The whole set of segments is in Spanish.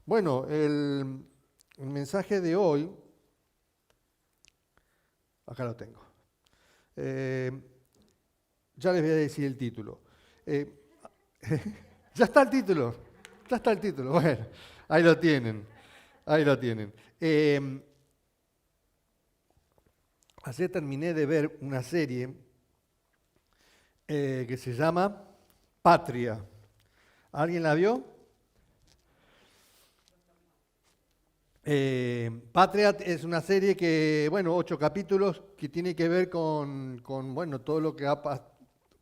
Bueno, el mensaje de hoy, acá lo tengo. Eh, ya les voy a decir el título. Eh, ya está el título, ya está el título. Bueno, ahí lo tienen, ahí lo tienen. Ayer terminé de ver una serie que se llama Patria. ¿Alguien la vio? Patria es una serie que, bueno, 8 capítulos que tiene que ver bueno, todo lo que ha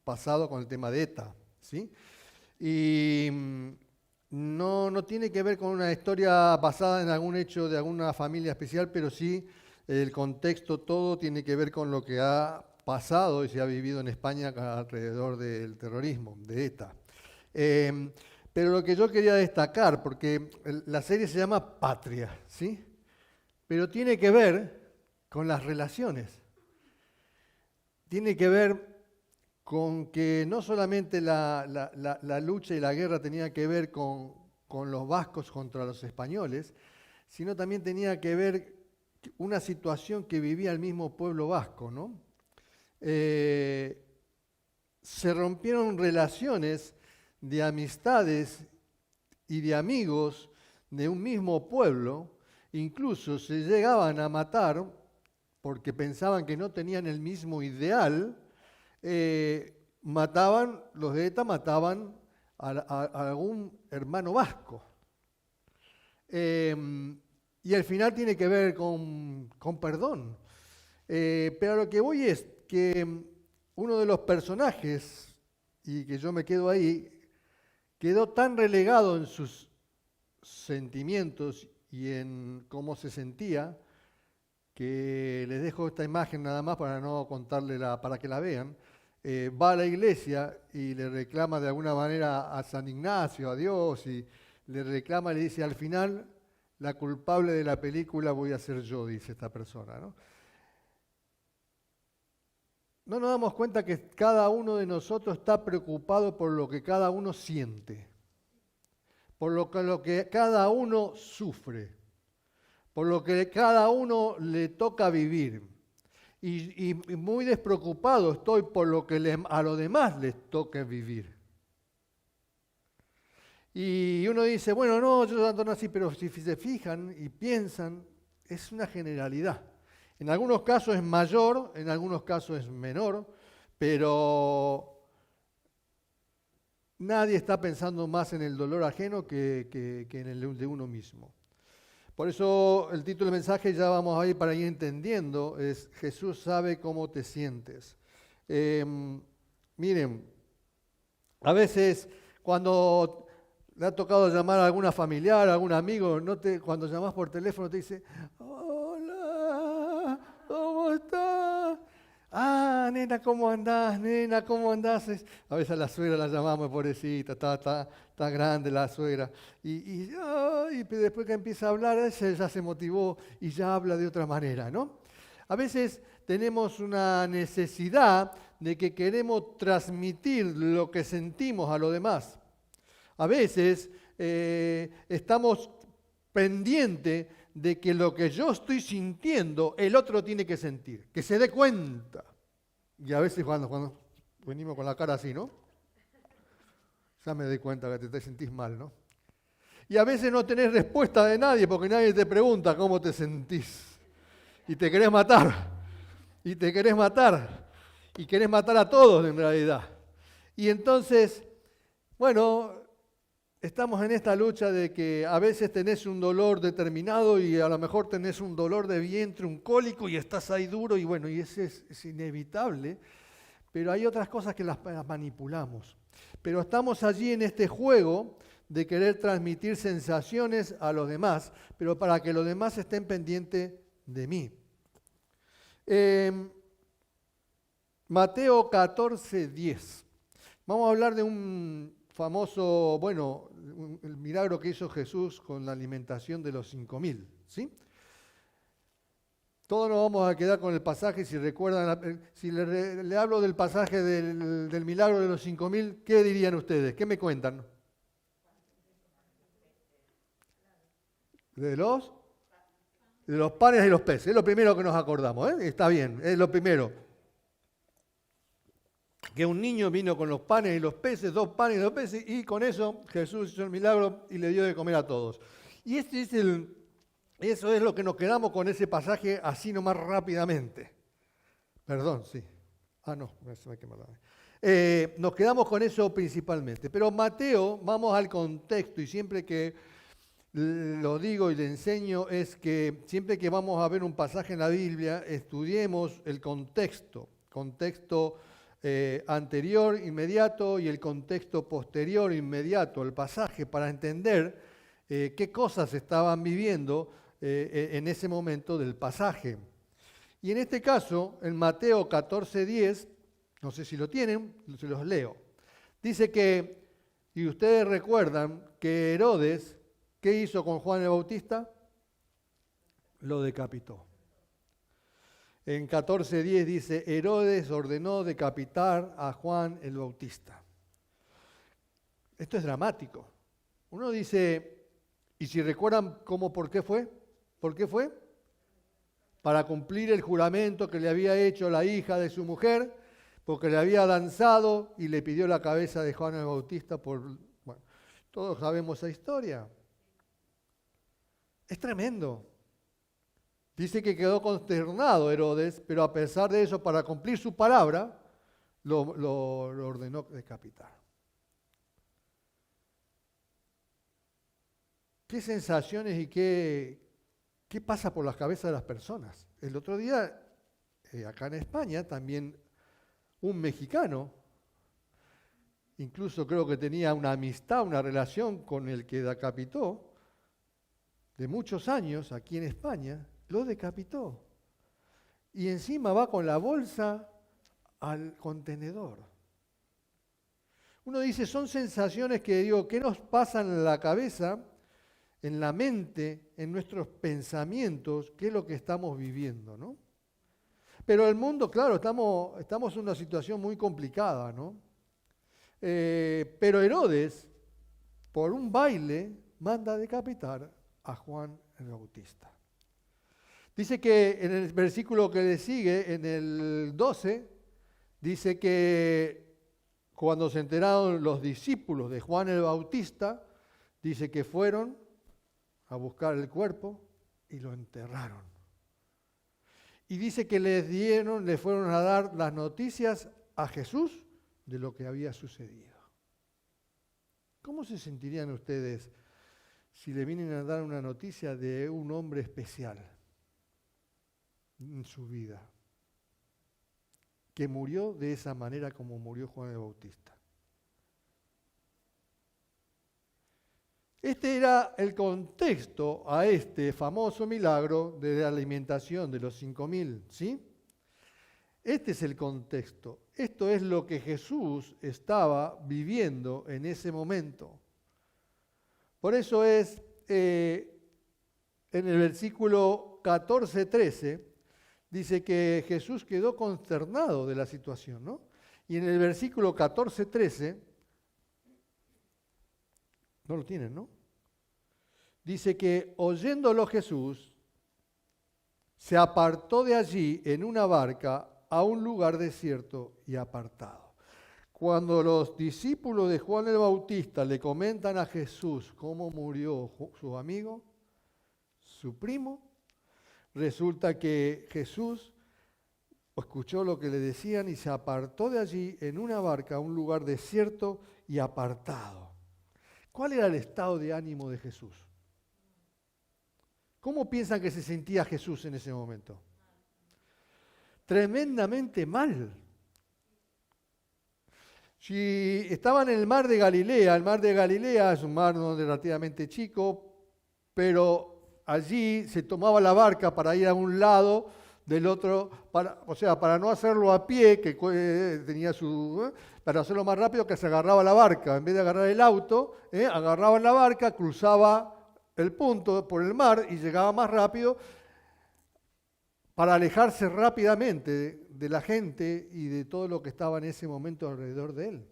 pasado con el tema de ETA, ¿sí? Y no tiene que ver con una historia basada en algún hecho de alguna familia especial, pero sí el contexto, todo tiene que ver con lo que ha pasado y se ha vivido en España alrededor del terrorismo, de ETA. Eh, pero lo que yo quería destacar, porque la serie se llama Patria, ¿sí? Pero tiene que ver con las relaciones. Tiene que ver con que no solamente la lucha y la guerra tenía que ver con los vascos contra los españoles, sino también tenía que ver una situación que vivía el mismo pueblo vasco, ¿no? Se rompieron relaciones de amistades y de amigos de un mismo pueblo, incluso se llegaban a matar porque pensaban que no tenían el mismo ideal, los de ETA mataban a algún hermano vasco. Y al final tiene que ver con perdón. Pero a lo que voy es que uno de los personajes, y que yo me quedo ahí, quedó tan relegado en sus sentimientos y en cómo se sentía, que les dejo esta imagen nada más para no contarle para que la vean. Va a la iglesia y le reclama de alguna manera a San Ignacio, a Dios, y le reclama, le dice, al final la culpable de la película voy a ser yo, dice esta persona, ¿no? No nos damos cuenta que cada uno de nosotros está preocupado por lo que cada uno siente, por lo que cada uno sufre, por lo que cada uno le toca vivir. Y muy despreocupado estoy por lo que a los demás les toca vivir. Y uno dice, bueno, no, yo ando así, pero si se fijan y piensan, es una generalidad. En algunos casos es mayor, en algunos casos es menor, pero nadie está pensando más en el dolor ajeno que en el de uno mismo. Por eso el título del mensaje, ya vamos a ir para ir entendiendo, es Jesús sabe cómo te sientes. Miren, a veces cuando le ha tocado llamar a alguna familiar, a algún amigo, cuando llamas por teléfono te dice, hola, ¿cómo estás? Ah, nena, ¿cómo andás? Nena, ¿cómo andás? A veces a la suegra la llamamos, pobrecita, está grande la suegra. Y después que empieza a hablar, ella ya se motivó y ya habla de otra manera, ¿no? A veces tenemos una necesidad de que queremos transmitir lo que sentimos a los demás. A veces estamos pendientes de que lo que yo estoy sintiendo, el otro tiene que sentir, que se dé cuenta. Y a veces cuando venimos con la cara así, ¿no? Ya me doy cuenta que te sentís mal, ¿no? Y a veces no tenés respuesta de nadie porque nadie te pregunta cómo te sentís. Y te querés matar. Y te querés matar. Y querés matar a todos en realidad. Y entonces, bueno, estamos en esta lucha de que a veces tenés un dolor determinado y a lo mejor tenés un dolor de vientre, un cólico y estás ahí duro y bueno, y ese es inevitable, pero hay otras cosas que las manipulamos. Pero estamos allí en este juego de querer transmitir sensaciones a los demás, pero para que los demás estén pendientes de mí. Mateo 14:10. Vamos a hablar de un famoso, bueno, el milagro que hizo Jesús con la alimentación de los 5.000, ¿sí? Todos nos vamos a quedar con el pasaje, si recuerdan, si le hablo del pasaje del milagro de los 5.000, ¿qué dirían ustedes? ¿Qué me cuentan? De los panes y los peces. Es lo primero que nos acordamos, ¿eh? Está bien, es lo primero. Que un niño vino con los panes y los peces, 2 panes y 2 peces, y con eso Jesús hizo el milagro y le dio de comer a todos. Y eso es lo que nos quedamos con ese pasaje así nomás rápidamente. Perdón, sí. No, se me quemó la mano. Nos quedamos con eso principalmente. Pero Mateo, vamos al contexto, y siempre que lo digo y le enseño, es que siempre que vamos a ver un pasaje en la Biblia, estudiemos el contexto anterior, inmediato, y el contexto posterior, inmediato, al pasaje, para entender qué cosas estaban viviendo en ese momento del pasaje. Y en este caso, en Mateo 14:10, no sé si lo tienen, se los leo. Dice que, y ustedes recuerdan, que Herodes, ¿qué hizo con Juan el Bautista? Lo decapitó. En 14:10 dice, Herodes ordenó decapitar a Juan el Bautista. Esto es dramático. Uno dice, ¿y si recuerdan por qué fue? ¿Por qué fue? Para cumplir el juramento que le había hecho la hija de su mujer, porque le había lanzado y le pidió la cabeza de Juan el Bautista bueno, todos sabemos esa historia. Es tremendo. Dice que quedó consternado Herodes, pero a pesar de eso, para cumplir su palabra, lo ordenó decapitar. ¿Qué sensaciones y qué pasa por las cabezas de las personas? El otro día, acá en España, también un mexicano, incluso creo que tenía una amistad, una relación con el que decapitó, de muchos años aquí en España, lo decapitó. Y encima va con la bolsa al contenedor. Uno dice, son sensaciones que digo, ¿qué nos pasan en la cabeza, en la mente, en nuestros pensamientos? ¿Qué es lo que estamos viviendo, no? Pero el mundo, claro, estamos en una situación muy complicada, ¿no? Pero Herodes, por un baile, manda decapitar a Juan el Bautista. Dice que en el versículo que le sigue, en el 12, dice que cuando se enteraron los discípulos de Juan el Bautista, dice que fueron a buscar el cuerpo y lo enterraron. Y dice que le fueron a dar las noticias a Jesús de lo que había sucedido. ¿Cómo se sentirían ustedes si le vienen a dar una noticia de un hombre especial en su vida, que murió de esa manera como murió Juan el Bautista? Este era el contexto a este famoso milagro de la alimentación de los 5.000, ¿sí? Este es el contexto. Esto es lo que Jesús estaba viviendo en ese momento. Por eso es, en el versículo 14-13, dice que Jesús quedó consternado de la situación, ¿no? Y en el versículo 14-13, no lo tienen, ¿no? Dice que oyéndolo Jesús, se apartó de allí en una barca a un lugar desierto y apartado. Cuando los discípulos de Juan el Bautista le comentan a Jesús cómo murió su amigo, su primo, resulta que Jesús escuchó lo que le decían y se apartó de allí en una barca a un lugar desierto y apartado. ¿Cuál era el estado de ánimo de Jesús? ¿Cómo piensan que se sentía Jesús en ese momento? Tremendamente mal. Si estaban en el mar de Galilea, el mar de Galilea es un mar relativamente chico, pero allí se tomaba la barca para ir a un lado del otro, para no hacerlo a pie, que tenía para hacerlo más rápido, que se agarraba la barca. En vez de agarrar el auto, agarraban la barca, cruzaba el punto por el mar y llegaba más rápido para alejarse rápidamente de la gente y de todo lo que estaba en ese momento alrededor de él.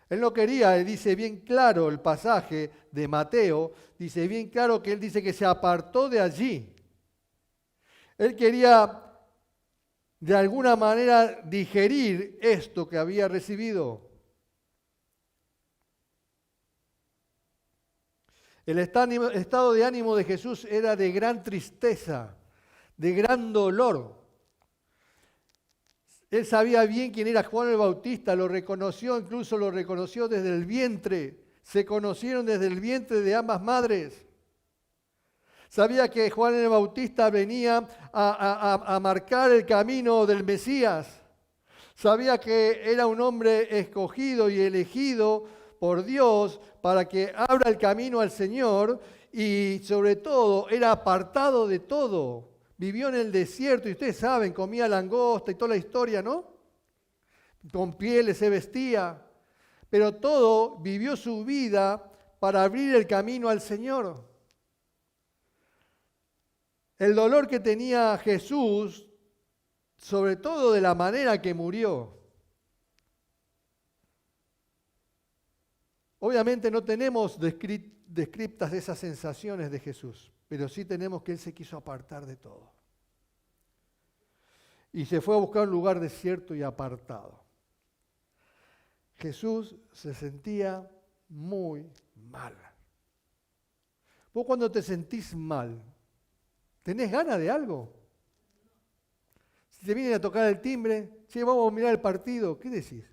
Él no quería, dice bien claro el pasaje de Mateo, dice bien claro que él dice que se apartó de allí. Él quería de alguna manera digerir esto que había recibido. El estado de ánimo de Jesús era de gran tristeza, de gran dolor. Él sabía bien quién era Juan el Bautista, lo reconoció, incluso lo reconoció desde el vientre. Se conocieron desde el vientre de ambas madres. Sabía que Juan el Bautista venía a marcar el camino del Mesías. Sabía que era un hombre escogido y elegido por Dios para que abra el camino al Señor y sobre todo era apartado de todo. Vivió en el desierto y ustedes saben, comía langosta y toda la historia, ¿no? Con pieles se vestía, pero todo vivió su vida para abrir el camino al Señor. El dolor que tenía Jesús, sobre todo de la manera que murió. Obviamente no tenemos descriptas esas sensaciones de Jesús, pero sí tenemos que Él se quiso apartar de todo. Y se fue a buscar un lugar desierto y apartado. Jesús se sentía muy mal. Vos cuando te sentís mal, ¿tenés ganas de algo? Si te vienen a tocar el timbre, che, vamos a mirar el partido, ¿qué decís?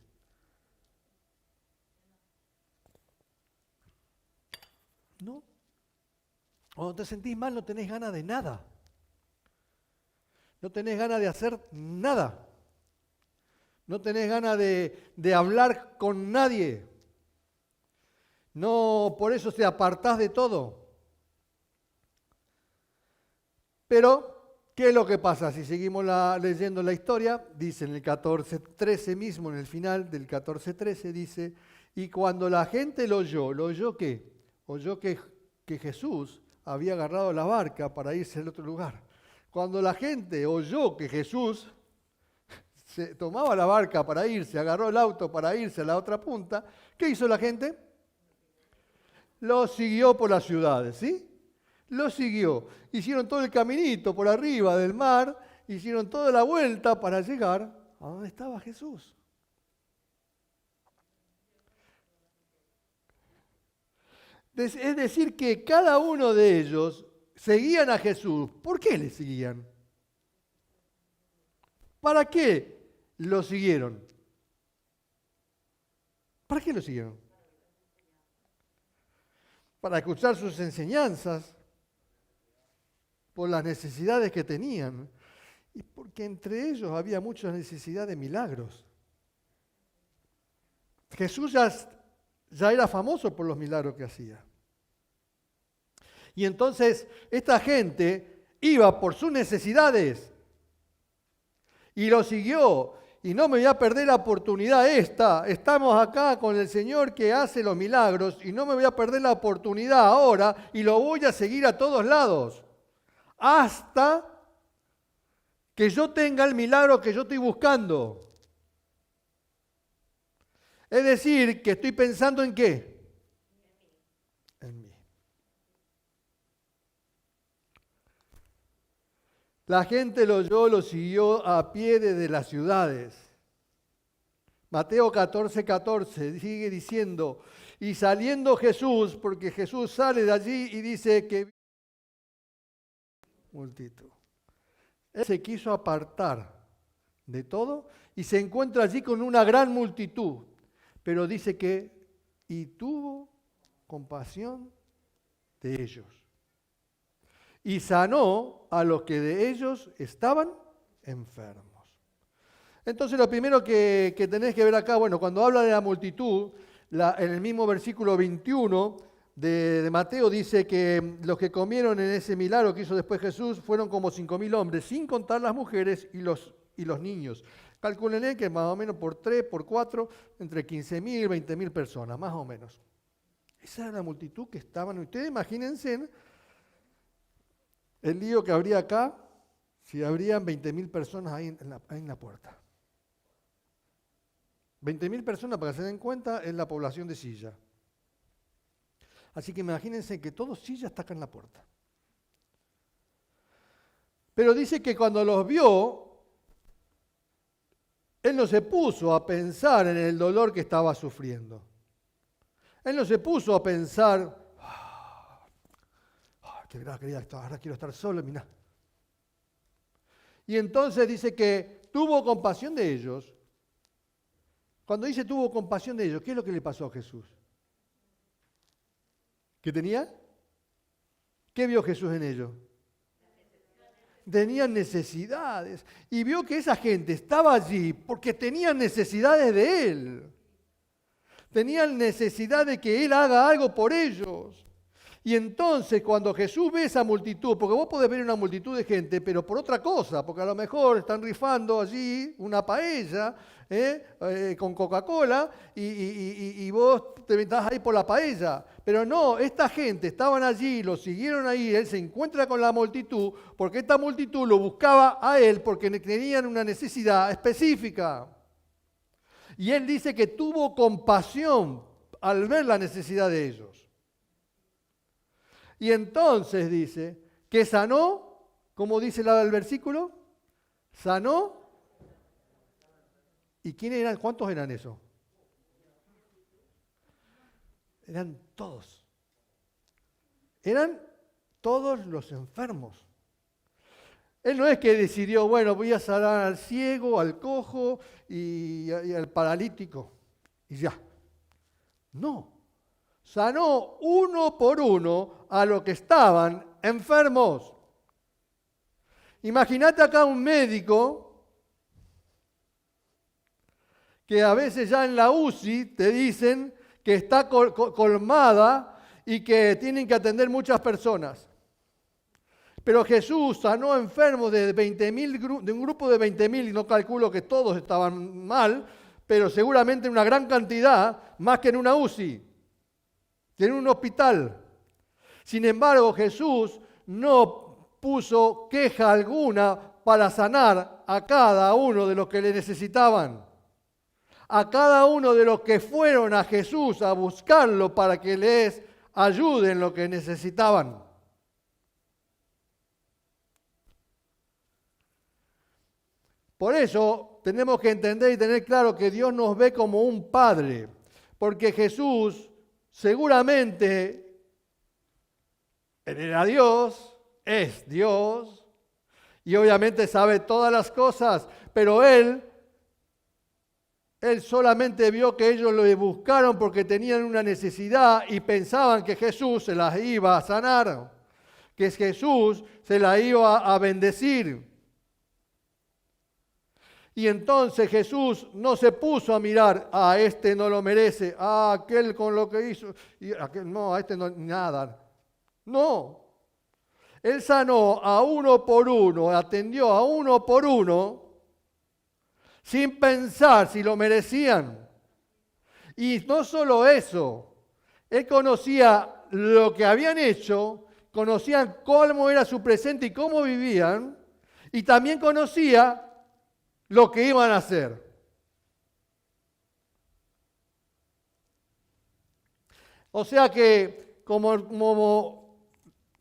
¿No? Cuando te sentís mal no tenés ganas de nada. No tenés ganas de hacer nada. No tenés ganas de hablar con nadie. No, por eso te apartás de todo. Pero, ¿qué es lo que pasa? Si seguimos leyendo la historia, dice en el 14:13 mismo, en el final del 14:13, dice, y cuando la gente ¿lo oyó qué? Oyó que Jesús había agarrado la barca para irse al otro lugar. Cuando la gente oyó que Jesús se tomaba la barca para irse, agarró el auto para irse a la otra punta, ¿qué hizo la gente? Lo siguió por las ciudades, ¿sí? Lo siguió. Hicieron todo el caminito por arriba del mar, hicieron toda la vuelta para llegar a donde estaba Jesús. Es decir, que cada uno de ellos seguían a Jesús. ¿Por qué le seguían? ¿Para qué lo siguieron? ¿Para qué lo siguieron? Para escuchar sus enseñanzas, por las necesidades que tenían, y porque entre ellos había mucha necesidad de milagros. Jesús ya era famoso por los milagros que hacía. Y entonces esta gente iba por sus necesidades y lo siguió. Y no me voy a perder la oportunidad esta. Estamos acá con el Señor que hace los milagros y no me voy a perder la oportunidad ahora y lo voy a seguir a todos lados. Hasta que yo tenga el milagro que yo estoy buscando. Es decir, que estoy pensando en qué? En mí. La gente lo siguió a pie desde las ciudades. Mateo 14:14 sigue diciendo, y saliendo Jesús, porque Jesús sale de allí y dice que multitud. Él se quiso apartar de todo y se encuentra allí con una gran multitud, pero dice que y tuvo compasión de ellos. Y sanó a los que de ellos estaban enfermos. Entonces lo primero que tenés que ver acá, bueno, cuando habla de la multitud, en el mismo versículo 21 de Mateo dice que los que comieron en ese milagro que hizo después Jesús fueron como 5.000 hombres, sin contar las mujeres y los niños. Calcúlenle que más o menos por 3, por 4, entre 15.000 y 20.000 personas, más o menos. Esa era la multitud que estaban. Ustedes imagínense el lío que habría acá si habrían 20.000 personas ahí en la puerta. 20.000 personas, para que se den cuenta, es la población de Silla. Así que imagínense que todo Silla está acá en la puerta. Pero dice que cuando los vio, él no se puso a pensar en el dolor que estaba sufriendo. Él no se puso a pensar, ahora quiero estar solo, mirá. Y entonces dice que tuvo compasión de ellos. Cuando dice tuvo compasión de ellos, ¿qué es lo que le pasó a Jesús? ¿Qué tenía? ¿Qué vio Jesús en ellos? Tenían necesidades. Y vio que esa gente estaba allí porque tenían necesidades de Él. Tenían necesidad de que Él haga algo por ellos. Y entonces cuando Jesús ve esa multitud, porque vos podés ver una multitud de gente, pero por otra cosa, porque a lo mejor están rifando allí una paella con Coca-Cola y vos te estás ahí por la paella. Pero no, esta gente estaban allí, lo siguieron ahí, Él se encuentra con la multitud, porque esta multitud lo buscaba a Él porque tenían una necesidad específica. Y Él dice que tuvo compasión al ver la necesidad de ellos. Y entonces dice que sanó, como dice el versículo, sanó. ¿Y quiénes eran? ¿Cuántos eran esos? Eran todos. Eran todos los enfermos. Él no es que decidió, bueno, voy a sanar al ciego, al cojo y al paralítico y ya. No. Sanó uno por uno a los que estaban enfermos. Imagínate acá un médico que a veces ya en la UCI te dicen que está colmada y que tienen que atender muchas personas. Pero Jesús sanó enfermos de 20.000, de un grupo de 20.000, y no calculo que todos estaban mal, pero seguramente una gran cantidad, más que en una UCI. En un hospital. Sin embargo, Jesús no puso queja alguna para sanar a cada uno de los que le necesitaban. A cada uno de los que fueron a Jesús a buscarlo para que les ayude en lo que necesitaban. Por eso tenemos que entender y tener claro que Dios nos ve como un padre, porque Jesús seguramente Él era Dios, es Dios, y obviamente sabe todas las cosas, pero Él solamente vio que ellos lo buscaron porque tenían una necesidad y pensaban que Jesús se las iba a sanar, que Jesús se la iba a bendecir. Y entonces Jesús no se puso a mirar, este no lo merece, aquel con lo que hizo, y aquel, no, a este no, nada. No. Él sanó a uno por uno, atendió a uno por uno, sin pensar si lo merecían. Y no solo eso, Él conocía lo que habían hecho, conocían cómo era su presente y cómo vivían, y también conocía lo que iban a hacer. O sea que, como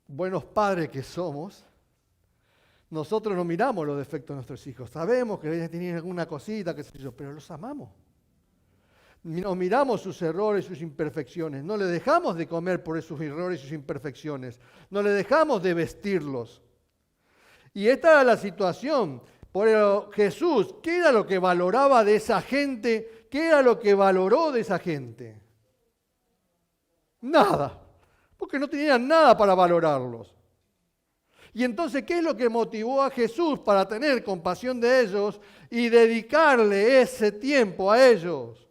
buenos padres que somos, nosotros no miramos los defectos de nuestros hijos. Sabemos que ellos tienen alguna cosita, qué sé yo, pero los amamos. No miramos sus errores, sus imperfecciones. No le dejamos de comer por esos errores y sus imperfecciones. No le dejamos de vestirlos. Y esta era la situación. Por Jesús, ¿qué era lo que valoraba de esa gente? ¿Qué era lo que valoró de esa gente? Nada, porque no tenían nada para valorarlos. Y entonces, ¿qué es lo que motivó a Jesús para tener compasión de ellos y dedicarle ese tiempo a ellos?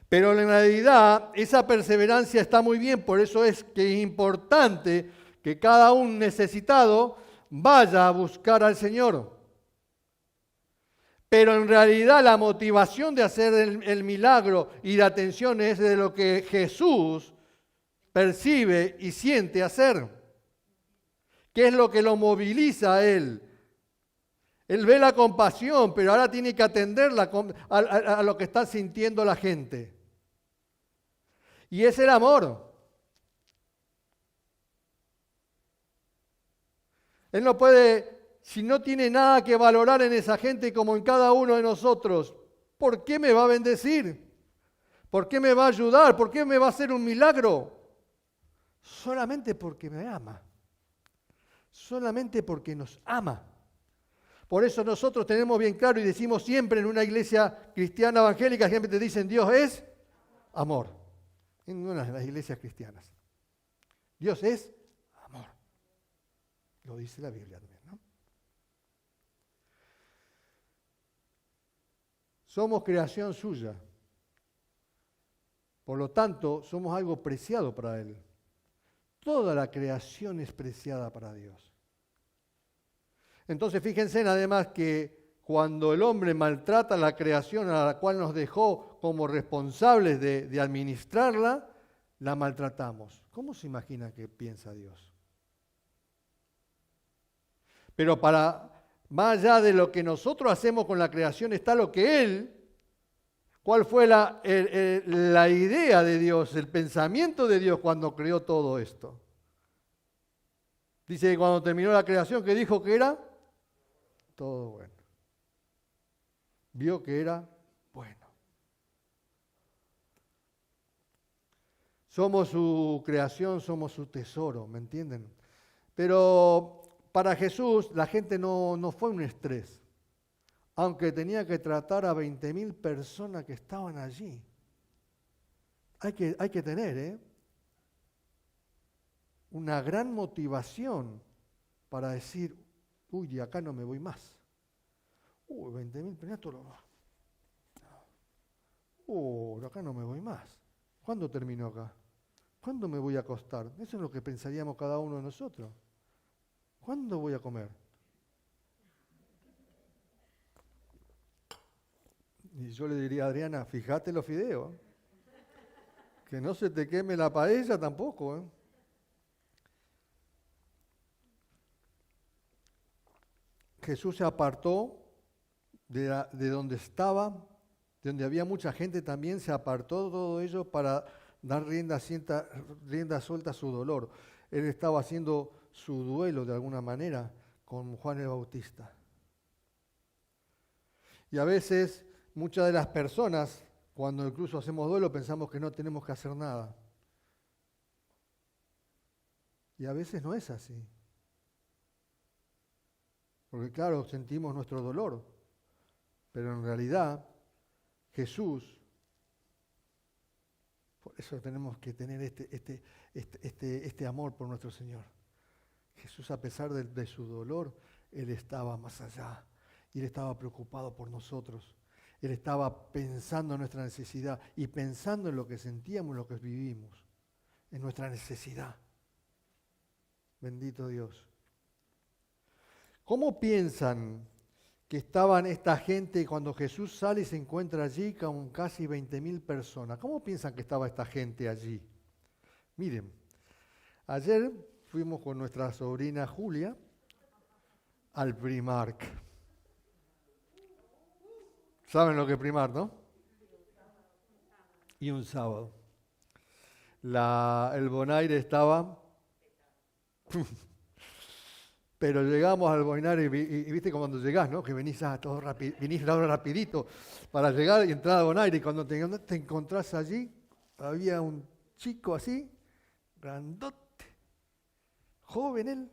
Pero en realidad, esa perseverancia está muy bien, por eso es que es importante que cada un necesitado vaya a buscar al Señor. Pero en realidad la motivación de hacer el milagro y la atención es de lo que Jesús percibe y siente hacer. ¿Qué es lo que lo moviliza a Él? Él ve la compasión, pero ahora tiene que atender a lo que está sintiendo la gente. Y es el amor. Él no puede, si no tiene nada que valorar en esa gente como en cada uno de nosotros, ¿por qué me va a bendecir? ¿Por qué me va a ayudar? ¿Por qué me va a hacer un milagro? Solamente porque me ama. Solamente porque nos ama. Por eso nosotros tenemos bien claro y decimos siempre en una iglesia cristiana evangélica, siempre te dicen Dios es amor. En una de las iglesias cristianas. Dios es amor. Lo dice la Biblia también, ¿no? Somos creación suya. Por lo tanto, somos algo preciado para Él. Toda la creación es preciada para Dios. Entonces fíjense además que cuando el hombre maltrata la creación a la cual nos dejó como responsables de administrarla, la maltratamos. ¿Cómo se imagina que piensa Dios? Pero más allá de lo que nosotros hacemos con la creación está lo que Él, ¿cuál fue la idea de Dios, el pensamiento de Dios cuando creó todo esto? Dice que cuando terminó la creación, ¿qué dijo que era? Todo bueno. Vio que era bueno. Somos su creación, somos su tesoro, ¿me entienden? Pero para Jesús la gente no fue un estrés, aunque tenía que tratar a 20.000 personas que estaban allí. Hay que tener una gran motivación para decir, uy, de acá no me voy más. 20.000 personas, de acá no me voy más. ¿Cuándo termino acá? ¿Cuándo me voy a acostar? Eso es lo que pensaríamos cada uno de nosotros. ¿Cuándo voy a comer? Y yo le diría a Adriana, fíjate los fideos. Que no se te queme la paella tampoco. Jesús se apartó de donde estaba, de donde había mucha gente también, se apartó de todo ello para dar rienda suelta a su dolor. Él estaba haciendo su duelo de alguna manera con Juan el Bautista. Y a veces muchas de las personas, cuando incluso hacemos duelo, pensamos que no tenemos que hacer nada. Y a veces no es así. Porque claro, sentimos nuestro dolor, pero en realidad Jesús, por eso tenemos que tener este amor por nuestro Señor. Jesús, a pesar de su dolor, Él estaba más allá y Él estaba preocupado por nosotros. Él estaba pensando en nuestra necesidad y pensando en lo que sentíamos, en lo que vivimos, en nuestra necesidad. Bendito Dios. ¿Cómo piensan que estaban esta gente cuando Jesús sale y se encuentra allí con casi 20.000 personas? ¿Cómo piensan que estaba esta gente allí? Miren, ayer fuimos con nuestra sobrina Julia al Primark. ¿Saben lo que es Primark, no? Y un sábado. El Bonaire estaba... Pero llegamos al Bonaire y viste cuando llegás, ¿no? Que venís rapidito para llegar y entrar al Bonaire. Y cuando te encontrás allí, había un chico así, grandote, joven él,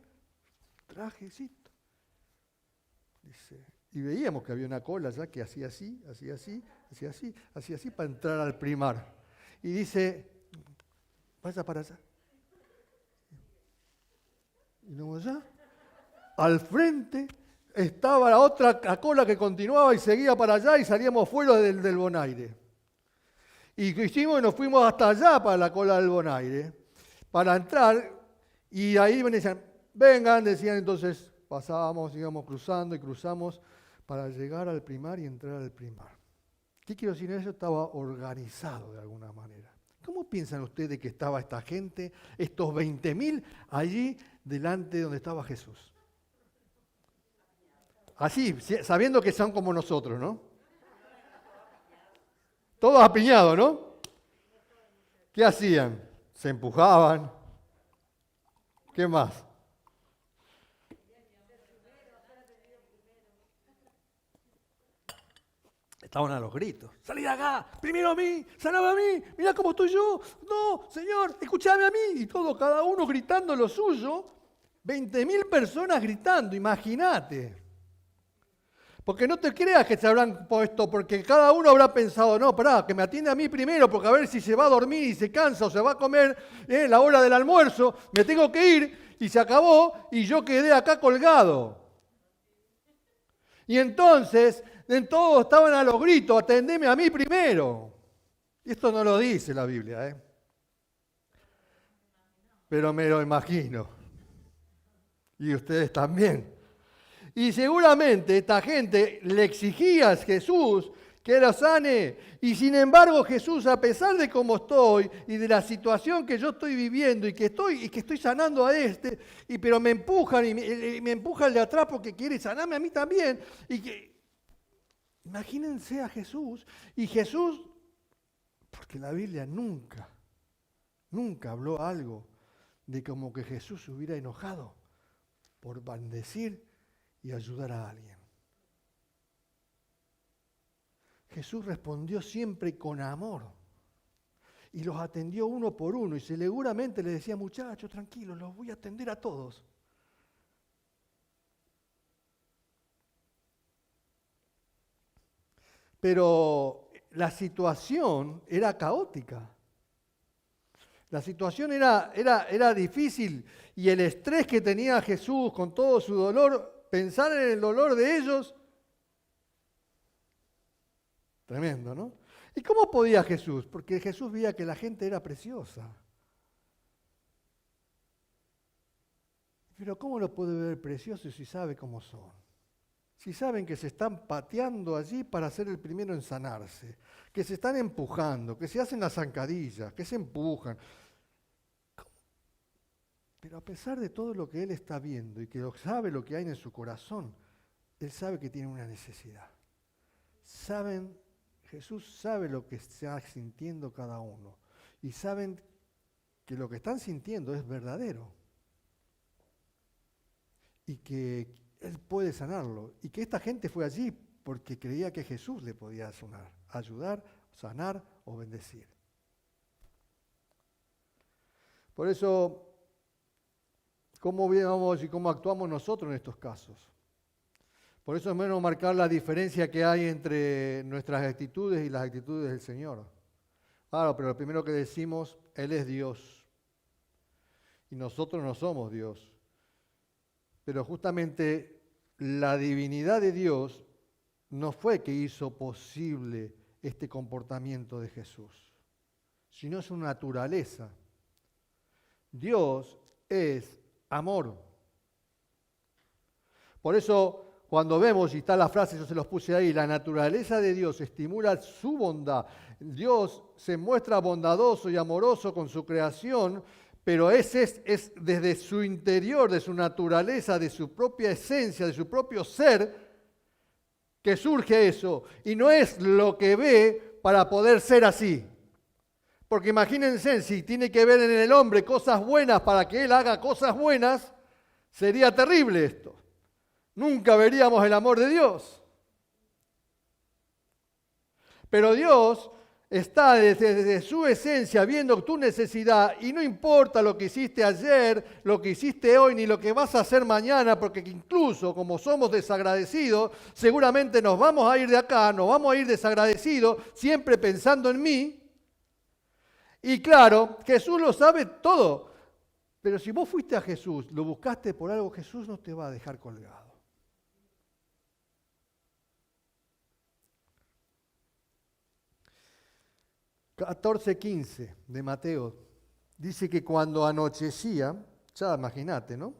trajecito. Dice, y veíamos que había una cola ya que hacía así para entrar al Primark. Y dice, vaya para allá. Y luego allá. Al frente estaba la otra cola que continuaba y seguía para allá y salíamos fuera del Bonaire. Y hicimos y nos fuimos hasta allá para la cola del Bonaire, para entrar, y ahí me decían, vengan, decían, entonces pasábamos, íbamos cruzando y cruzamos para llegar al Primark y entrar al Primark. ¿Qué quiero decir? Eso estaba organizado de alguna manera. ¿Cómo piensan ustedes que estaba esta gente, estos 20.000, allí delante de donde estaba Jesús? Así, sabiendo que son como nosotros, ¿no? Todos apiñados, ¿no? ¿Qué hacían? Se empujaban. ¿Qué más? Estaban a los gritos. ¡Salí de acá! ¡Primero a mí! ¡Saname a mí! ¡Mirá cómo estoy yo! ¡No, Señor! ¡Escuchame a mí! Y todo, cada uno gritando lo suyo. 20.000 personas gritando, imagínate. Porque no te creas que se habrán puesto, porque cada uno habrá pensado, no, pará, que me atiende a mí primero, porque a ver si se va a dormir y se cansa o se va a comer la hora del almuerzo, me tengo que ir y se acabó y yo quedé acá colgado. Y entonces, en todos estaban a los gritos, atendeme a mí primero. Y esto no lo dice la Biblia, ¿eh? Pero me lo imagino. Y ustedes también. Y seguramente esta gente le exigía a Jesús que lo sane. Y sin embargo Jesús, a pesar de cómo estoy y de la situación que yo estoy viviendo y que estoy sanando a pero me empujan y me empuja el de atrás porque quiere sanarme a mí también. Imagínense a Jesús. Y Jesús, porque la Biblia nunca habló algo de como que Jesús se hubiera enojado por bendecir y ayudar a alguien. Jesús respondió siempre con amor y los atendió uno por uno y seguramente les decía, muchachos, tranquilos, los voy a atender a todos. Pero la situación era caótica. La situación era difícil y el estrés que tenía Jesús con todo su dolor, pensar en el dolor de ellos, tremendo, ¿no? ¿Y cómo podía Jesús? Porque Jesús veía que la gente era preciosa. Pero ¿cómo lo puede ver precioso si sabe cómo son? Si saben que se están pateando allí para ser el primero en sanarse, que se están empujando, que se hacen las zancadillas, que se empujan. Pero a pesar de todo lo que él está viendo y que sabe lo que hay en su corazón, él sabe que tiene una necesidad. Jesús sabe lo que está sintiendo cada uno. Y saben que lo que están sintiendo es verdadero. Y que él puede sanarlo. Y que esta gente fue allí porque creía que Jesús le podía ayudar, sanar o bendecir. Por eso, ¿cómo vemos y cómo actuamos nosotros en estos casos? Por eso es bueno marcar la diferencia que hay entre nuestras actitudes y las actitudes del Señor. Claro, pero lo primero que decimos, Él es Dios. Y nosotros no somos Dios. Pero justamente la divinidad de Dios no fue que hizo posible este comportamiento de Jesús, sino su naturaleza. Dios es amor. Por eso, cuando vemos, y está la frase, yo se los puse ahí, la naturaleza de Dios estimula su bondad. Dios se muestra bondadoso y amoroso con su creación, pero es desde su interior, de su naturaleza, de su propia esencia, de su propio ser, que surge eso. Y no es lo que ve para poder ser así. Porque imagínense, si tiene que ver en el hombre cosas buenas para que él haga cosas buenas, sería terrible esto. Nunca veríamos el amor de Dios. Pero Dios está desde su esencia viendo tu necesidad y no importa lo que hiciste ayer, lo que hiciste hoy, ni lo que vas a hacer mañana, porque incluso como somos desagradecidos, seguramente nos vamos a ir de acá, nos vamos a ir desagradecidos, siempre pensando en mí. Y claro, Jesús lo sabe todo, pero si vos fuiste a Jesús, lo buscaste por algo, Jesús no te va a dejar colgado. (14:15) de Mateo, dice que cuando anochecía, ya imagínate, ¿no?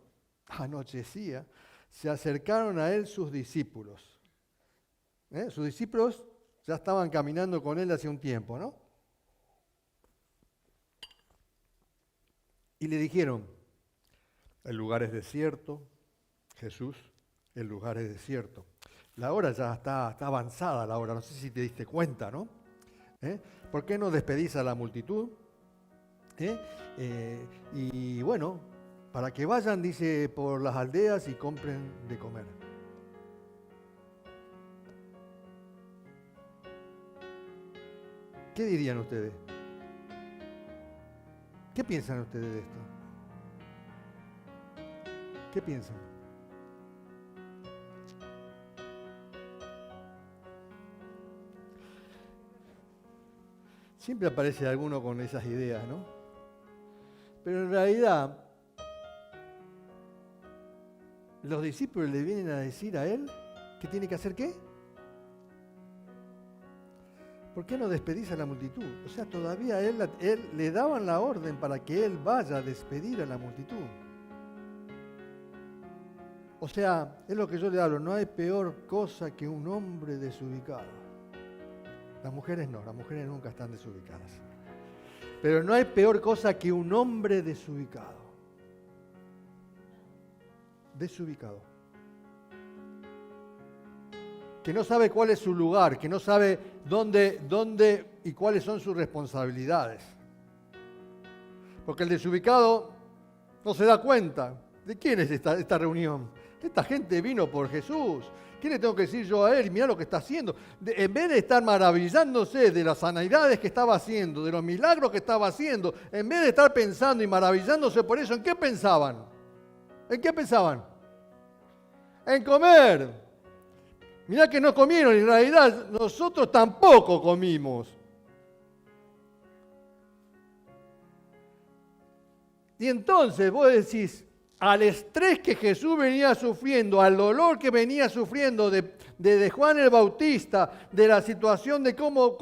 Anochecía, se acercaron a él sus discípulos. Sus discípulos ya estaban caminando con él hace un tiempo, ¿no? Y le dijeron, el lugar es desierto, Jesús, el lugar es desierto. La hora ya está avanzada la hora, no sé si te diste cuenta, ¿no? ¿Por qué no despedís a la multitud? Y bueno, para que vayan, dice, por las aldeas y compren de comer. ¿Qué dirían ustedes? ¿Qué piensan ustedes de esto? ¿Qué piensan? Siempre aparece alguno con esas ideas, ¿no? Pero en realidad, los discípulos le vienen a decir a él que tiene que hacer ¿qué? ¿Por qué no despedís a la multitud? O sea, todavía él le daban la orden para que él vaya a despedir a la multitud. O sea, es lo que yo le hablo, no hay peor cosa que un hombre desubicado. Las mujeres no, las mujeres nunca están desubicadas. Pero no hay peor cosa que un hombre desubicado. Desubicado. Que no sabe cuál es su lugar, que no sabe dónde y cuáles son sus responsabilidades. Porque el desubicado no se da cuenta. ¿De quién es esta reunión? Esta gente vino por Jesús. ¿Qué le tengo que decir yo a él? Mirá lo que está haciendo. En vez de estar maravillándose de las sanidades que estaba haciendo, de los milagros que estaba haciendo, en vez de estar pensando y maravillándose por eso, ¿en qué pensaban? ¿En qué pensaban? En comer. Mirá que no comieron, en realidad nosotros tampoco comimos. Y entonces vos decís, al estrés que Jesús venía sufriendo, al dolor que venía sufriendo de Juan el Bautista, de la situación de cómo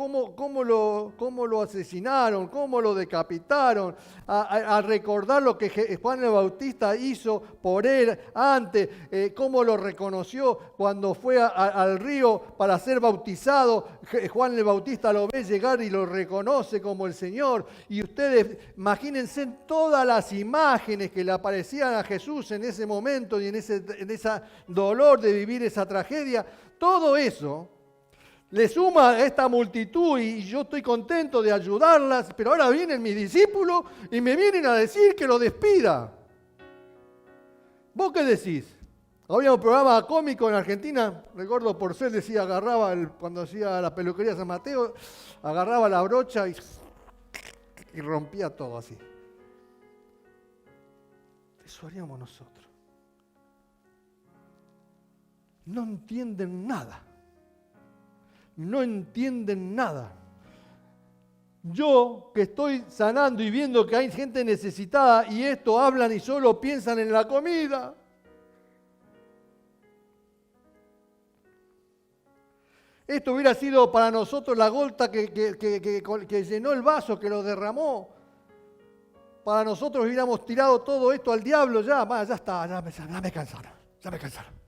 lo asesinaron, cómo lo decapitaron, a recordar lo que Juan el Bautista hizo por él antes, cómo lo reconoció cuando fue al río para ser bautizado. Juan el Bautista lo ve llegar y lo reconoce como el Señor. Y ustedes imagínense todas las imágenes que le aparecían a Jesús en ese momento y en ese dolor de vivir esa tragedia. Todo eso le suma a esta multitud y yo estoy contento de ayudarlas, pero ahora vienen mis discípulos y me vienen a decir que lo despida. ¿Vos qué decís? Había un programa cómico en Argentina, recuerdo Porcel decía, cuando hacía la peluquería San Mateo, agarraba la brocha y rompía todo así. Eso haríamos nosotros. No entienden nada. No entienden nada. Yo que estoy sanando y viendo que hay gente necesitada y esto hablan y solo piensan en la comida. Esto hubiera sido para nosotros la gota que llenó el vaso, que lo derramó. Para nosotros hubiéramos tirado todo esto al diablo ya está, ya me cansaron.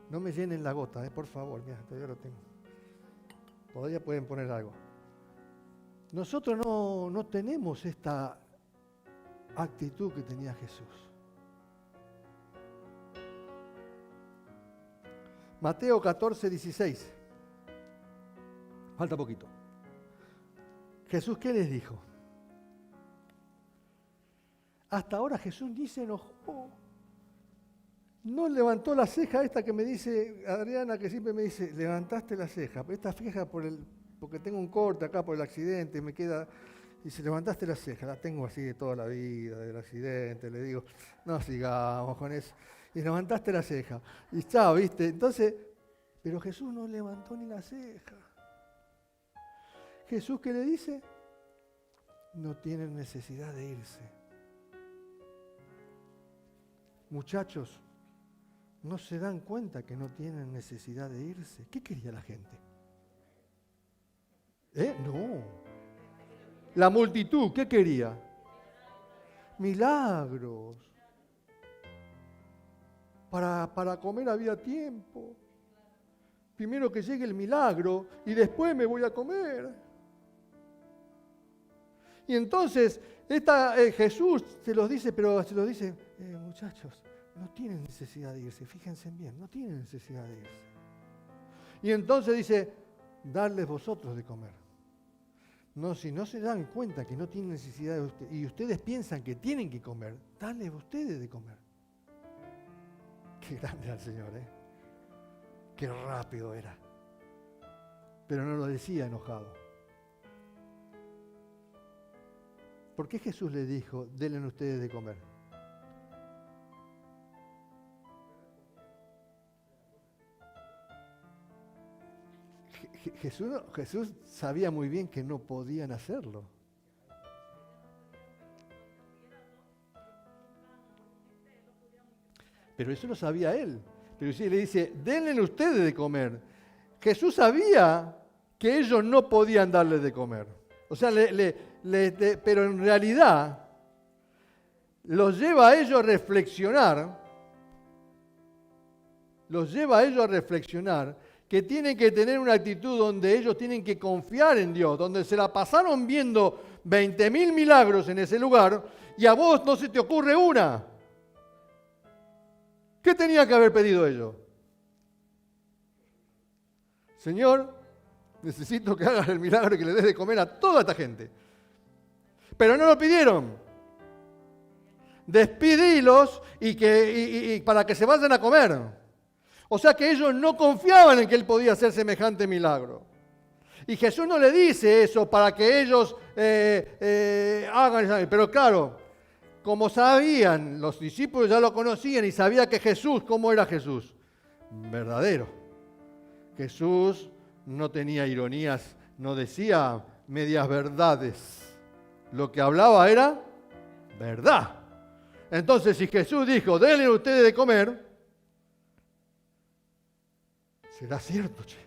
No me llenen la gota, por favor, mira, todavía lo tengo. Todavía pueden poner algo. Nosotros no tenemos esta actitud que tenía Jesús. Mateo 14, 16. Falta poquito. Jesús, ¿qué les dijo? Hasta ahora Jesús ni se enojó. No levantó la ceja esta que me dice Adriana, que siempre me dice, levantaste la ceja. Esta ceja porque tengo un corte acá por el accidente, me queda, dice, levantaste la ceja. La tengo así de toda la vida, del accidente. Le digo, no sigamos con eso. Y levantaste la ceja. Y chao, ¿viste? Entonces, pero Jesús no levantó ni la ceja. Jesús, ¿qué le dice? No tienen necesidad de irse. Muchachos, ¿no se dan cuenta que no tienen necesidad de irse? ¿Qué quería la gente? No. La multitud, ¿qué quería? Milagros. Para comer había tiempo. Primero que llegue el milagro y después me voy a comer. Y entonces Jesús se los dice, pero se los dice, muchachos, no tienen necesidad de irse, fíjense bien, no tienen necesidad de irse. Y entonces dice, darles vosotros de comer. No, si no se dan cuenta que no tienen necesidad de ustedes, y ustedes piensan que tienen que comer, darles ustedes de comer. Qué grande era el Señor, ¿eh? Qué rápido era. Pero no lo decía enojado. ¿Por qué Jesús le dijo, denle ustedes de comer? Jesús sabía muy bien que no podían hacerlo. Pero eso lo sabía él. Pero si le dice, denle ustedes de comer. Jesús sabía que ellos no podían darle de comer. O sea, pero en realidad los lleva a ellos a reflexionar. Los lleva a ellos a reflexionar que tienen que tener una actitud donde ellos tienen que confiar en Dios, donde se la pasaron viendo 20.000 milagros en ese lugar y a vos no se te ocurre una. ¿Qué tenía que haber pedido ellos? Señor, necesito que hagas el milagro y que le des de comer a toda esta gente. Pero no lo pidieron. Despídilos y para que se vayan a comer. O sea que ellos no confiaban en que Él podía hacer semejante milagro. Y Jesús no le dice eso para que ellos hagan. Pero claro, como sabían, los discípulos ya lo conocían y sabían que Jesús, ¿cómo era Jesús? Verdadero. Jesús no tenía ironías, no decía medias verdades. Lo que hablaba era verdad. Entonces, si Jesús dijo, denle a ustedes de comer, será cierto, che.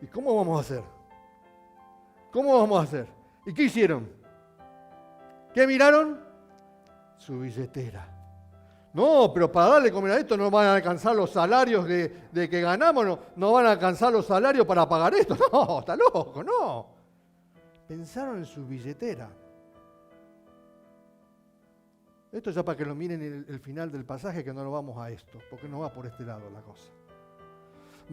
¿Y cómo vamos a hacer? ¿Cómo vamos a hacer? ¿Y qué hicieron? ¿Qué miraron? Su billetera. No, pero para darle comer a esto no van a alcanzar los salarios de que ganamos, no van a alcanzar los salarios para pagar esto. No, está loco, no. Pensaron en su billetera. Esto ya para que lo miren el final del pasaje, que no lo vamos a esto, porque no va por este lado la cosa.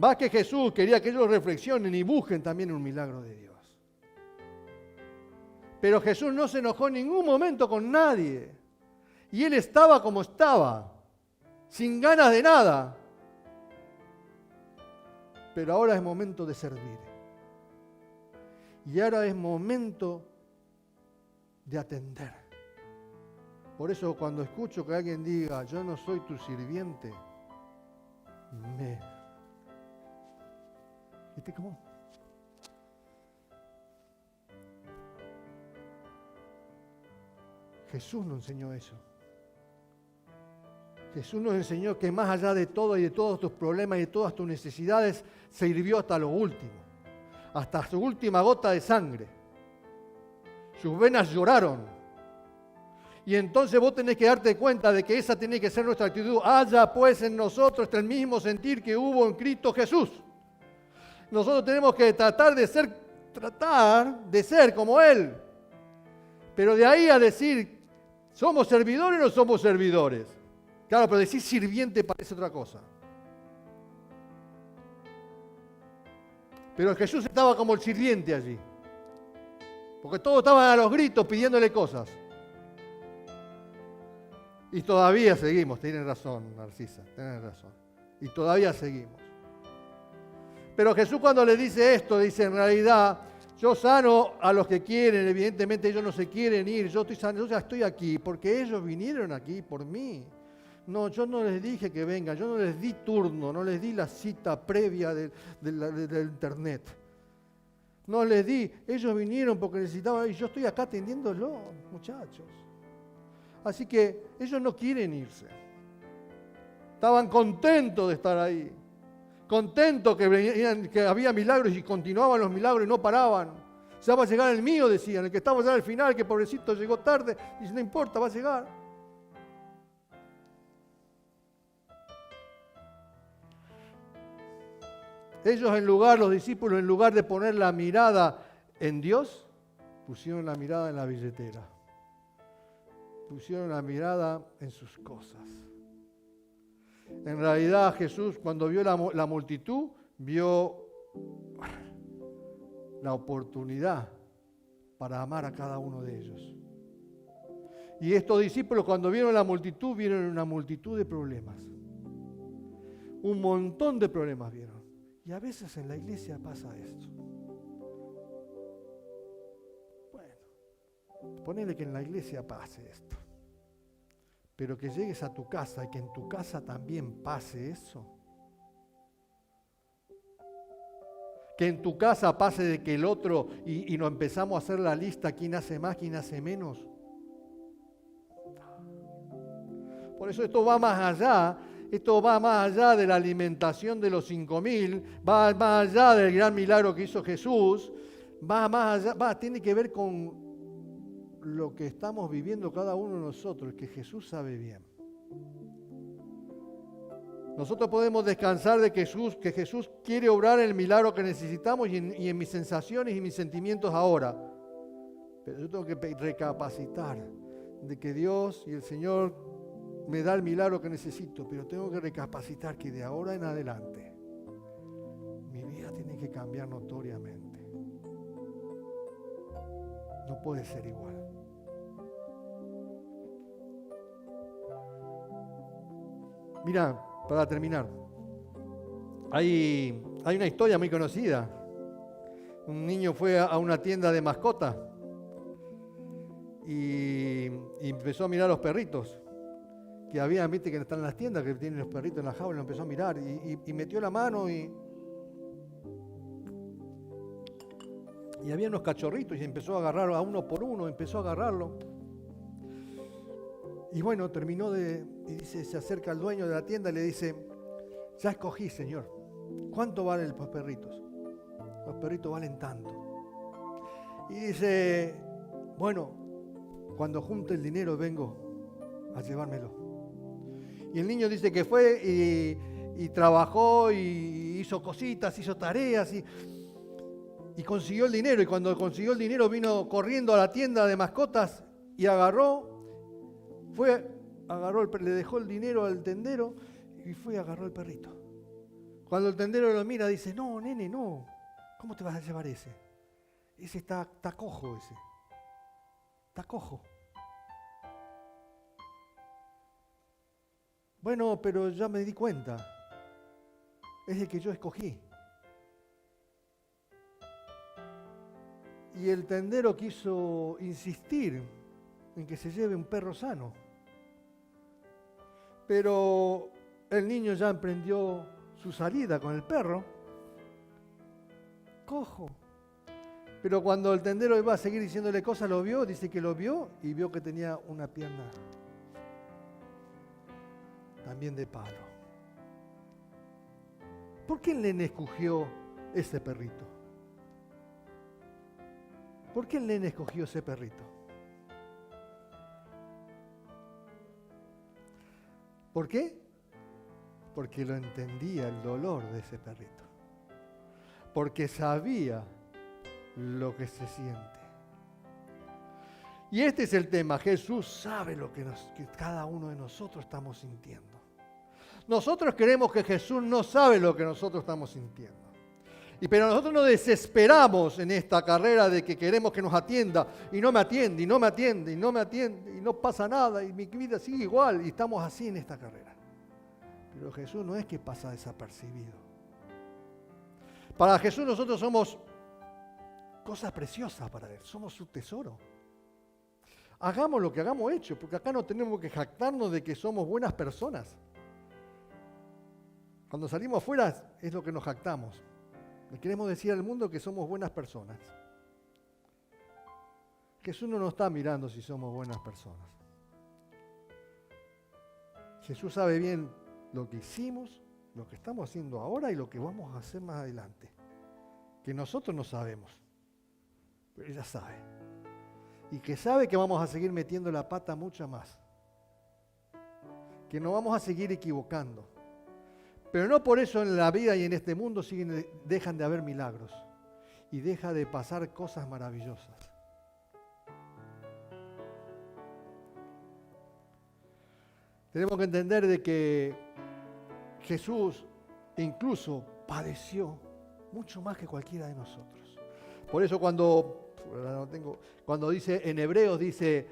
Va que Jesús quería que ellos reflexionen y busquen también un milagro de Dios. Pero Jesús no se enojó en ningún momento con nadie. Y Él estaba como estaba, sin ganas de nada. Pero ahora es momento de servir. Y ahora es momento de atender. Por eso cuando escucho que alguien diga, yo no soy tu sirviente, ¿viste cómo? Jesús nos enseñó eso. Jesús nos enseñó que más allá de todo y de todos tus problemas y de todas tus necesidades, sirvió hasta lo último, hasta su última gota de sangre. Sus venas lloraron. Y entonces vos tenés que darte cuenta de que esa tiene que ser nuestra actitud. Haya pues en nosotros el mismo sentir que hubo en Cristo Jesús. Nosotros tenemos que tratar de ser como Él. Pero de ahí a decir, ¿somos servidores o no somos servidores? Claro, pero decir sirviente parece otra cosa. Pero Jesús estaba como el sirviente allí. Porque todos estaban a los gritos pidiéndole cosas. Y todavía seguimos, tienes razón, Narcisa, tienes razón. Y todavía seguimos. Pero Jesús cuando le dice esto, dice en realidad, yo sano a los que quieren, evidentemente ellos no se quieren ir, yo ya estoy aquí, porque ellos vinieron aquí por mí. No, yo no les dije que vengan, yo no les di turno, no les di la cita previa del internet. No les di, ellos vinieron porque necesitaban, y yo estoy acá atendiéndolos, muchachos. Así que ellos no quieren irse. Estaban contentos de estar ahí. Contentos que había milagros y continuaban los milagros y no paraban. Ya va a llegar el mío, decían, el que estaba ya al final, que pobrecito llegó tarde. Dice, no importa, va a llegar. Ellos los discípulos, en lugar de poner la mirada en Dios, pusieron la mirada en la billetera. Pusieron la mirada en sus cosas. En realidad Jesús, cuando vio la multitud, vio la oportunidad para amar a cada uno de ellos. Y estos discípulos, cuando vieron la multitud, vieron una multitud de problemas. Un montón de problemas vieron. Y a veces en la iglesia pasa esto. Bueno, ponele que en la iglesia pase esto. Pero que llegues a tu casa y que en tu casa también pase eso. Que en tu casa pase de que el otro, y nos empezamos a hacer la lista, quién hace más, quién hace menos. Por eso esto va más allá de la alimentación de los 5,000, va más allá del gran milagro que hizo Jesús, va más allá, tiene que ver con lo que estamos viviendo cada uno de nosotros, que Jesús sabe bien. Nosotros podemos descansar de que Jesús quiere obrar el milagro que necesitamos y en mis sensaciones y mis sentimientos ahora. Pero yo tengo que recapacitar de que Dios y el Señor me da el milagro que necesito, pero tengo que recapacitar que de ahora en adelante mi vida tiene que cambiar notoriamente. No puede ser igual. Mira, para terminar, hay una historia muy conocida. Un niño fue a una tienda de mascotas y empezó a mirar los perritos que había, viste, que están en las tiendas, que tienen los perritos en la jaula, lo empezó a mirar y metió la mano y había unos cachorritos y empezó a agarrar a uno por uno, empezó a agarrarlo. Y bueno, y dice, se acerca al dueño de la tienda y le dice, ya escogí, señor, ¿cuánto valen los perritos? Los perritos valen tanto. Y dice, bueno, cuando junte el dinero vengo a llevármelo. Y el niño dice que fue y trabajó y hizo cositas, hizo tareas y consiguió el dinero. Y cuando consiguió el dinero vino corriendo a la tienda de mascotas y le dejó el dinero al tendero y fue y agarró el perrito. Cuando el tendero lo mira dice, no, nene, no, ¿cómo te vas a llevar ese? Ese está cojo ese. Está cojo. Bueno, pero ya me di cuenta. Es el que yo escogí. Y el tendero quiso insistir en que se lleve un perro sano. Pero el niño ya emprendió su salida con el perro. Cojo. Pero cuando el tendero iba a seguir diciéndole cosas, dice que lo vio y vio que tenía una pierna también de palo. ¿Por qué el nene escogió ese perrito? ¿Por qué el nene escogió ese perrito? ¿Por qué? Porque lo entendía el dolor de ese perrito. Porque sabía lo que se siente. Y este es el tema. Jesús sabe lo que cada uno de nosotros estamos sintiendo. Nosotros creemos que Jesús no sabe lo que nosotros estamos sintiendo. Pero nosotros nos desesperamos en esta carrera de que queremos que nos atienda y no me atiende, y no me atiende, y no me atiende, y no pasa nada, y mi vida sigue igual, y estamos así en esta carrera. Pero Jesús no es que pasa desapercibido. Para Jesús nosotros somos cosas preciosas para Él, somos su tesoro. Hagamos lo que hagamos hecho, porque acá no tenemos que jactarnos de que somos buenas personas. Cuando salimos afuera es lo que nos jactamos. Le queremos decir al mundo que somos buenas personas. Jesús no nos está mirando si somos buenas personas. Jesús sabe bien lo que hicimos, lo que estamos haciendo ahora y lo que vamos a hacer más adelante. Que nosotros no sabemos, pero ella sabe. Y que sabe que vamos a seguir metiendo la pata mucho más. Que nos vamos a seguir equivocando. Pero no por eso en la vida y en este mundo dejan de haber milagros. Y deja de pasar cosas maravillosas. Tenemos que entender de que Jesús incluso padeció mucho más que cualquiera de nosotros. Por eso cuando dice en Hebreos, dice,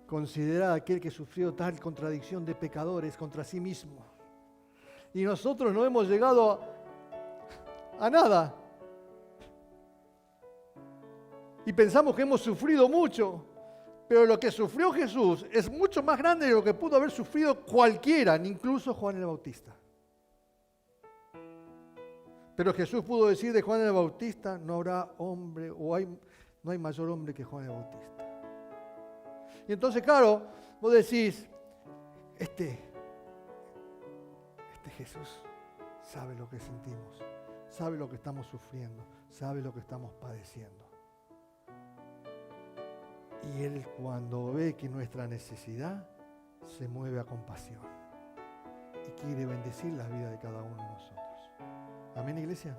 considerad aquel que sufrió tal contradicción de pecadores contra sí mismo. Y nosotros no hemos llegado a nada. Y pensamos que hemos sufrido mucho. Pero lo que sufrió Jesús es mucho más grande de lo que pudo haber sufrido cualquiera, incluso Juan el Bautista. Pero Jesús pudo decir de Juan el Bautista, no habrá hombre, no hay mayor hombre que Juan el Bautista. Y entonces, claro, vos decís, este Jesús sabe lo que sentimos, sabe lo que estamos sufriendo, sabe lo que estamos padeciendo. Y Él, cuando ve que nuestra necesidad, se mueve a compasión y quiere bendecir la vida de cada uno de nosotros. Amén, iglesia.